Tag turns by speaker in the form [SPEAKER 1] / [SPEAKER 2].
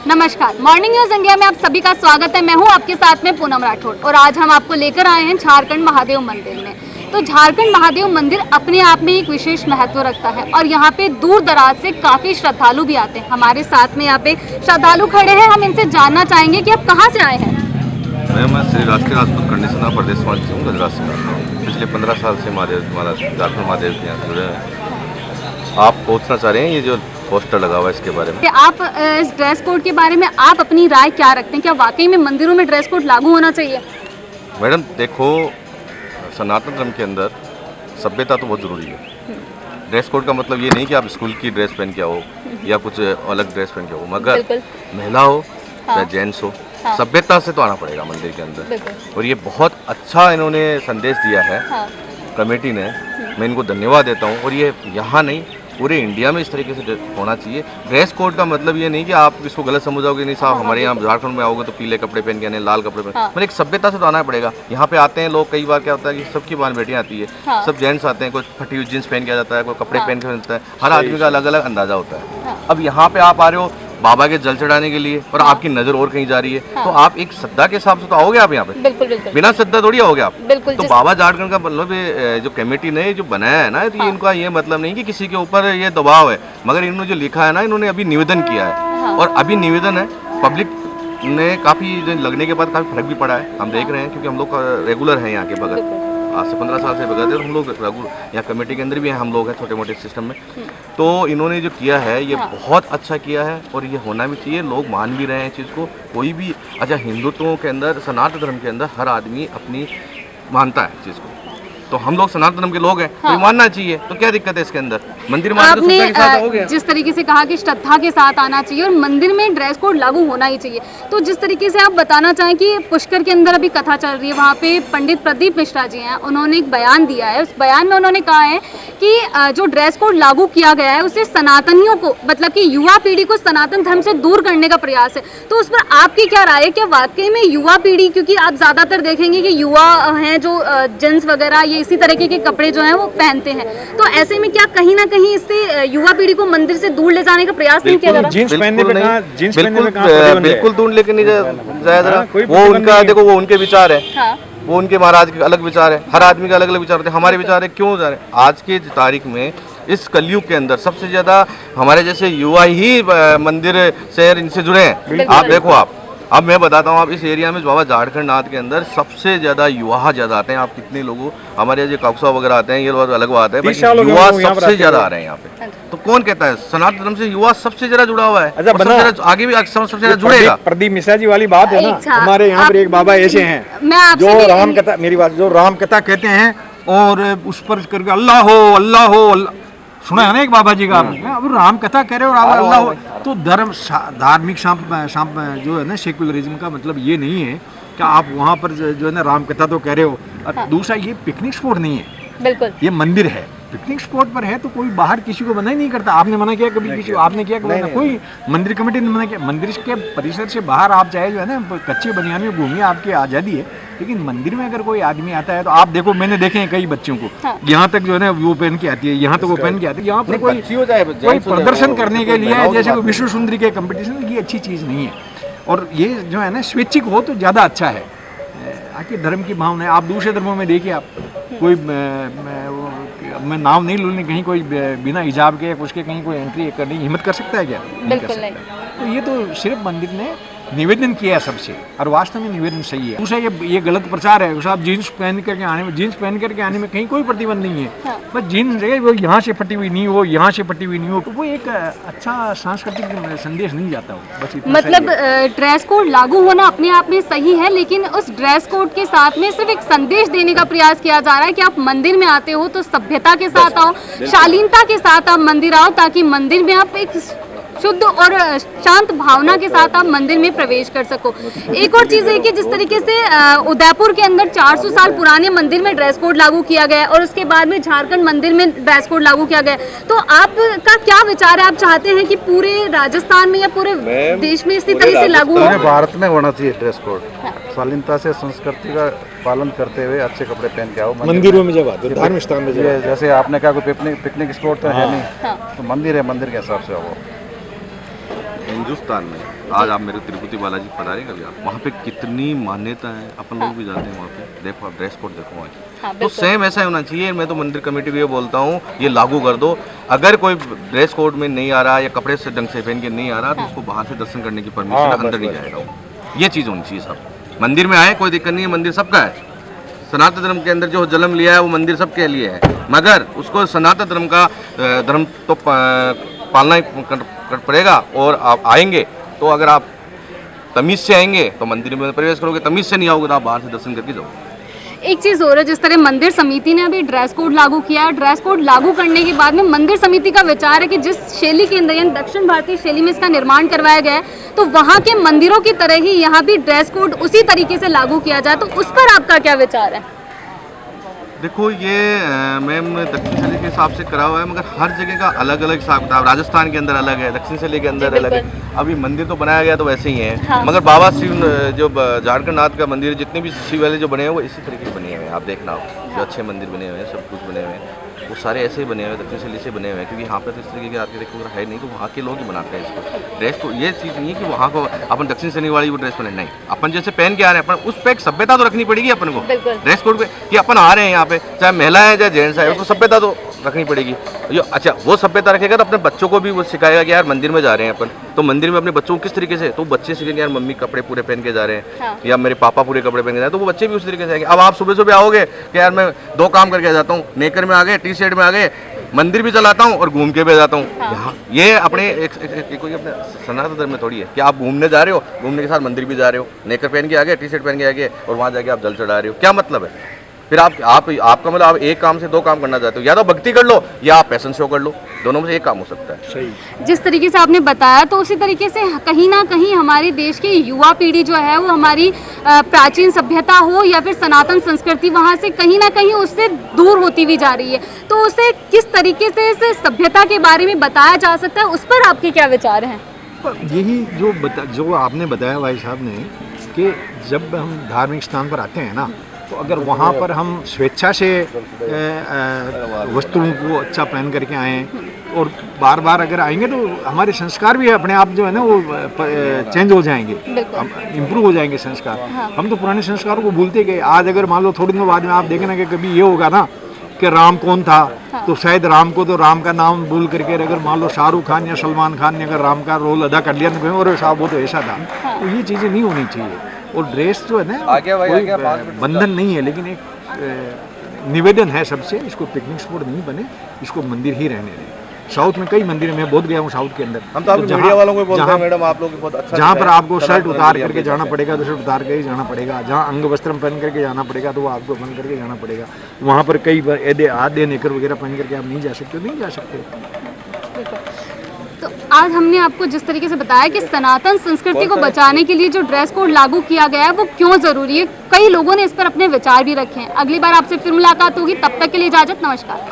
[SPEAKER 1] नमस्कार, morning news India में आप सभी का स्वागत है। मैं हूं आपके साथ में पूनम राठौड़ और आज हम आपको लेकर आए हैं झारखंड महादेव मंदिर में। तो झारखंड महादेव मंदिर अपने आप में एक विशेष महत्व रखता है और यहाँ पे दूर दराज से काफी श्रद्धालु भी आते हैं। हमारे साथ में यहाँ पे श्रद्धालु खड़े हैं, हम इनसे जानना चाहेंगे कि आप कहाँ से आए हैं।
[SPEAKER 2] मैं श्री राष्ट्रीय राजपूत कंडीशनर प्रदेश से हूँ, गुजरात से। पिछले 15 साल से झारखंड महादेव के यहाँ जुड़े हैं। आप पूछना चाह रहे हैं ये जो पोस्टर लगा हुआ है इसके बारे में,
[SPEAKER 1] आप इस ड्रेस कोड के बारे में आप अपनी राय क्या रखते हैं? क्या वाकई में मंदिरों में ड्रेस कोड लागू होना चाहिए?
[SPEAKER 2] मैडम देखो, सनातन धर्म के अंदर सभ्यता तो बहुत ज़रूरी है। ड्रेस कोड का मतलब ये नहीं कि आप स्कूल की ड्रेस पहन के आओ या कुछ अलग ड्रेस पहन के आओ, मगर महिला हो चाहे जेंट्स हो, सभ्यता से तो आना पड़ेगा मंदिर के अंदर। और ये बहुत अच्छा इन्होंने संदेश दिया है कमेटी ने, मैं इनको धन्यवाद देता हूँ। और ये यहाँ नहीं, पूरे इंडिया में इस तरीके से होना चाहिए। ड्रेस कोड का मतलब ये नहीं कि आप इसको गलत समझोगे, नहीं साहब हमारे यहाँ झारखंड में आओगे तो पीले कपड़े पहन के आने, लाल कपड़े पहन, मतलब एक सभ्यता से तो आना पड़ेगा। यहाँ पे आते हैं लोग, कई बार क्या होता है कि सबकी बार बेटियाँ आती है, सब जेंट्स आते हैं, कोई फटी हुई जींस पहन के आ जाता है, कोई कपड़े पहन के आता है, हर आदमी का अलग अलग अंदाजा होता है। अब यहाँ पे आप आ रहे हो बाबा के जल चढ़ाने के लिए और आपकी नजर और कहीं जा रही है, तो आप एक श्रद्धा के हिसाब से तो आओगे आप यहाँ पे।
[SPEAKER 1] बिल्कुल बिल्कुल, बिना
[SPEAKER 2] श्रद्धा थोड़ी आओगे आप।
[SPEAKER 1] बिल्कुल,
[SPEAKER 2] तो बाबा झारखंड का मतलब जो कमेटी ने जो बनाया है ना, तो ये इनका ये मतलब नहीं कि किसी के ऊपर ये दबाव है, मगर इन्होंने जो लिखा है ना, इन्होंने अभी निवेदन किया है और अभी निवेदन है, पब्लिक ने काफी लगने के बाद काफी फर्क भी पड़ा है। हम देख रहे हैं क्योंकि हम लोग रेगुलर हैं यहाँ के बगल, आज से 15 साल से बगैर हम लोग यहाँ कमेटी के अंदर भी हैं, हम लोग हैं छोटे मोटे सिस्टम में। तो इन्होंने जो किया है ये बहुत अच्छा किया है और ये होना भी चाहिए। लोग मान भी रहे हैं इस चीज़ को। कोई भी अच्छा हिंदुत्व के अंदर, सनातन धर्म के अंदर हर आदमी अपनी मानता है चीज़ को, तो हम लोग सनातन धर्म के लोग हैं, तो मानना चाहिए। तो क्या दिक्कत है इसके अंदर? मंदिर में
[SPEAKER 1] आपने जिस तरीके से कहा कि श्रद्धा के साथ आना चाहिए और मंदिर में ड्रेस कोड लागू होना ही चाहिए, तो जिस तरीके से आप बताना चाहें कि पुष्कर के अंदर अभी कथा चल रही है, वहाँ पे पंडित प्रदीप मिश्रा जी हैं, उन्होंने एक बयान दिया है। उस बयान में उन्होंने कहा है कि जो ड्रेस कोड लागू किया गया है उससे सनातनियों को, मतलब कि युवा पीढ़ी को सनातन धर्म से दूर करने का प्रयास है। तो उस पर आपकी क्या राय है? क्या वाकई में युवा पीढ़ी, क्योंकि आप ज्यादातर देखेंगे कि युवा हैं जो जेंट्स वगैरह ये इसी तरीके के कपड़े जो हैं वो पहनते हैं, तो ऐसे में क्या कहीं ना कहीं इससे युवा पीढ़ी को मंदिर से दूर ले जाने का प्रयास नहीं किया जा रहा?
[SPEAKER 3] जींस पहनने
[SPEAKER 2] बिल्कुल दूर लेके नहीं जाया जा रहा। वो उनका देखो, वो उनके विचार है, वो उनके महाराज के अलग विचार है, हर आदमी का अलग अलग विचार होते हैं। हमारे विचार है क्यों जा रहे हैं? आज की तारीख में इस कलयुग के अंदर सबसे ज्यादा हमारे जैसे युवा ही मंदिर शहर इनसे जुड़े हैं। आप देखो, अब मैं बताता हूँ, आप इस एरिया में बाबा झारखंड नाथ के अंदर सबसे ज्यादा युवा ज्यादा आते हैं। आप कितने लोगों, हमारे जो काउसा वगैरह आते हैं, ये अलग बात है, युवा सबसे ज्यादा आ रहे हैं यहाँ पे। तो कौन कहता है? सनातन धर्म से युवा सबसे ज्यादा जुड़ा हुआ है, आगे भी सबसे ज्यादा जुड़ेगा।
[SPEAKER 3] प्रदीप मिश्रा जी वाली बात है ना, हमारे यहाँ पर एक बाबा ऐसे हैं जो राम कथा, मेरी बात, जो राम कथा कहते हैं और उस पर करके अल्लाह हो अल्लाह हो, सुना है ना एक बाबा जी का आपने? अब राम कथा कह रहे हो और अल्लाह हो, तो धर्म धार्मिक जो है ना, सेकुलरिज्म का मतलब ये नहीं है कि आप वहाँ पर जो है ना राम कथा तो कह रहे हो। और दूसरा, ये पिकनिक स्पॉट नहीं है, बिल्कुल ये मंदिर है। पिकनिक स्पॉट पर है तो कोई बाहर किसी को मना ही नहीं करता। आपने मना किया कभी किसी को? आपने किया कभी? कोई मंदिर कमेटी ने मना किया? मंदिर के परिसर से बाहर आप चाहे जो है ना कच्चे बनियान में घूमिए, आपकी आज़ादी है, लेकिन मंदिर में अगर कोई आदमी आता है तो आप देखो, मैंने देखे हैं कई बच्चों को यहाँ तक जो है ना वो पहन के आती है, यहाँ तक वो पहन के आती है। यहाँ पर कोई प्रदर्शन करने के लिए जैसे कोई विश्व सुंदरी के कंपटीशन, ये अच्छी चीज़ नहीं है। और ये जो है ना स्वैच्छिक हो तो ज़्यादा अच्छा है। आखिर धर्म की भावना है। आप दूसरे धर्मों में देखिए, आप कोई मैं नाम नहीं लूँगी, कहीं कोई बिना हिजाब के उसके कहीं कोई एंट्री करने की हिम्मत कर सकता है क्या? नहीं कर सकता। तो ये तो सिर्फ मंदिर ने निवेदन किया है सबसे, और वास्तव में निवेदन सही है। दूसरा, ये गलत प्रचार है। आप जीन्स पहन करके आने में कहीं कोई प्रतिबंध नहीं है, बस जीन्स वो यहाँ से फटी हुई नहीं हो, यहाँ से फटी हुई नहीं हो, तो वो एक अच्छा सांस्कृतिक संदेश नहीं जाता हो। बस
[SPEAKER 1] मतलब ड्रेस कोड लागू होना अपने आप में सही है, लेकिन उस ड्रेस कोड के साथ में सिर्फ एक संदेश देने का प्रयास किया जा रहा है कि आप मंदिर में आते हो तो सभ्यता के साथ आओ, शालीनता के साथ आप मंदिर आओ, ताकि मंदिर में आप एक शुद्ध और शांत भावना के साथ आप मंदिर में प्रवेश कर सको। एक और चीज़ है कि जिस तरीके से उदयपुर के अंदर 400 साल पुराने मंदिर में ड्रेस कोड लागू किया गया है और उसके बाद में झारखंड मंदिर में ड्रेस कोड लागू किया गया है, तो आपका क्या विचार है? आप चाहते हैं कि पूरे राजस्थान में या पूरे देश में इसी तरह से लागू हो?
[SPEAKER 4] भारत में होना चाहिए ड्रेस कोड, शालीनता से संस्कृति का पालन करते हुए अच्छे कपड़े पहन के आओ
[SPEAKER 3] मंदिरों में। जब आते धार्मिक स्थान में,
[SPEAKER 4] जैसे आपने कहा कोई पिकनिक स्पॉट तो है नहीं, तो मंदिर है, मंदिर के हिसाब से आओ।
[SPEAKER 2] हिंदुस्तान में आज आप मेरे तिरुपति बालाजी पधारे कभी आप, वहाँ पे कितनी मान्यता है, अपन लोग भी जाते हैं वहाँ पे। देखो आप ड्रेस कोड देखो वहाँ,
[SPEAKER 1] हाँ,
[SPEAKER 2] तो सेम ऐसा होना चाहिए। मैं तो मंदिर कमेटी को ये बोलता हूँ, ये लागू कर दो। अगर कोई ड्रेस कोड में नहीं आ रहा या कपड़े से ढंग से पहन के नहीं आ रहा, तो उसको बाहर से दर्शन करने की परमिशन, अंदर नहीं जाएगा वो। ये चीज़ होनी चाहिए सब। मंदिर में आए कोई दिक्कत नहीं है, मंदिर सबका है। सनातन धर्म के अंदर जो जन्म लिया है वो मंदिर सबके लिए है, मगर उसको सनातन धर्म का धर्म तो पालना कर पड़ेगा। और आप आएंगे तो अगर आप तमीज़ से आएंगे तो मंदिर में प्रवेश करोगे, तमीज़ से नहीं आओगे तो आप बाहर से दर्शन करके जाओगे।
[SPEAKER 1] एक चीज़ और है, जिस तरह मंदिर समिति ने अभी ड्रेस कोड लागू किया है, ड्रेस कोड लागू करने के बाद में मंदिर समिति का विचार है कि जिस शैली के अंदर यानी दक्षिण भारतीय शैली में इसका निर्माण करवाया गया है, तो वहाँ के मंदिरों की तरह ही यहाँ भी ड्रेस कोड उसी तरीके से लागू किया जाए, तो उस पर आपका क्या विचार है?
[SPEAKER 2] देखो ये मैम दक्षिण शैली के हिसाब से करा हुआ है, मगर हर जगह का अलग अलग हिसाब किताब। राजस्थान के अंदर अलग है, दक्षिण शैली के अंदर अलग है। अभी मंदिर तो बनाया गया तो वैसे ही है,
[SPEAKER 1] हाँ।
[SPEAKER 2] मगर बाबा शिव जो झारखंड नाथ का मंदिर, जितने भी शिव वाले जो बने हैं वो इसी तरीके के बने हुए हैं। आप देखना जो अच्छे मंदिर बने हुए हैं, सब कुछ बने हुए हैं, वो सारे ऐसे ही बने हुए हैं, दक्षिण शैली से बने हुए हैं। क्योंकि यहाँ पे तो इस तरीके के आर्किटेक्चर वगैरह है नहीं, तो वहाँ के लोग ही बनाते हैं इसको। ड्रेस को ये चीज़ नहीं है कि वहाँ को अपन दक्षिण शैली वाली वो ड्रेस पहने, नहीं। अपन जैसे पहन के आ रहे हैं, अपन उस पर एक सभ्यता तो रखनी पड़ेगी अपन को ड्रेस कोड पे, कि अपन आ रहे हैं यहाँ पे, चाहे महिला है चाहे जेंट्स है, उसको सभ्यता तो रखनी पड़ेगी। जो अच्छा वो सभ्यता रखेगा तो अपने बच्चों को भी वो सिखाएगा कि यार मंदिर में जा रहे हैं अपन, तो मंदिर में अपने बच्चों को किस तरीके से, तो बच्चे सीखेंगे यार मम्मी कपड़े पूरे पहन के जा रहे हैं,
[SPEAKER 1] हाँ।
[SPEAKER 2] या मेरे पापा पूरे कपड़े पहन के जा रहे हैं, तो वो बच्चे भी उस तरीके से आएंगे। अब आप सुबह सुबह आओगे कि यार मैं 2 काम करके जाता हूँ, नेकर में आ गए, टी शर्ट में आ गए, मंदिर भी चलाता हूँ और घूम के भी जाता हूँ।
[SPEAKER 1] हाँ।
[SPEAKER 2] यहाँ ये अपने कोई अपने सनातन धर्म में थोड़ी है कि आप घूमने जा रहे हो, घूमने के साथ मंदिर भी जा रहे हो, नेकर पहन के आ गए, टी शर्ट पहन के आ गए, और वहाँ जाके आप जल चढ़ा रहे हो, क्या मतलब है? फिर आपका मतलब आप एक काम से 2 काम करना चाहते हो, या तो भक्ति कर लो या आप फैशन शो कर लो, दोनों में से एक काम हो सकता है।
[SPEAKER 3] सही।
[SPEAKER 1] जिस तरीके से आपने बताया, तो उसी तरीके से कहीं ना कहीं हमारे देश की युवा पीढ़ी जो है वो हमारी प्राचीन सभ्यता हो या फिर सनातन संस्कृति, वहाँ से कहीं ना कहीं उससे दूर होती हुई जा रही है। तो उसे किस तरीके से इस सभ्यता के बारे में बताया जा सकता है, उस पर आपके क्या विचार हैं?
[SPEAKER 3] यही जो आपने बताया भाई साहब ने, कि जब हम धार्मिक स्थान पर आते हैं ना, तो अगर वहाँ पर हम स्वेच्छा से वस्त्रों को अच्छा पहन करके आएँ और बार बार अगर आएंगे, तो हमारे संस्कार भी अपने आप जो है ना वो चेंज हो जाएंगे, इम्प्रूव हो जाएंगे संस्कार।
[SPEAKER 1] हाँ।
[SPEAKER 3] हम तो पुराने संस्कारों को भूलते गए। आज अगर मान लो थोड़ी दिनों बाद में आप देखना कि कभी ये होगा ना कि राम कौन था, हाँ। तो शायद राम को तो राम का नाम भूल करके अगर मान लो शाहरुख खान या सलमान खान ने अगर राम का रोल अदा कर लिया, तो और साहब वो तो ऐसा था।
[SPEAKER 1] हाँ।
[SPEAKER 3] तो ये चीज़ें नहीं होनी चाहिए। और ड्रेस जो है ना कोई बंधन नहीं है, लेकिन एक निवेदन है सबसे, इसको पिकनिक स्पॉट नहीं बने, इसको मंदिर ही रहने दें। साउथ में कई मंदिर में बहुत गया हूँ साउथ के अंदर,
[SPEAKER 2] हम तो मीडिया वालों को बोलते हैं मैडम आप लोग बहुत अच्छा,
[SPEAKER 3] जहाँ पर आपको शर्ट उतार करके जाना पड़ेगा तो शर्ट उतार के ही जाना पड़ेगा, जहाँ अंग वस्त्र पहन करके जाना पड़ेगा तो वो आपको पहन करके जाना पड़ेगा। वहाँ पर कई आधे नेकर वगैरह पहन करके आप नहीं जा सकते, नहीं जा सकते।
[SPEAKER 1] तो आज हमने आपको जिस तरीके से बताया कि सनातन संस्कृति को बचाने के लिए जो ड्रेस कोड लागू किया गया है वो क्यों ज़रूरी है, कई लोगों ने इस पर अपने विचार भी रखे हैं। अगली बार आपसे फिर मुलाकात होगी, तब तक के लिए इजाज़त, नमस्कार।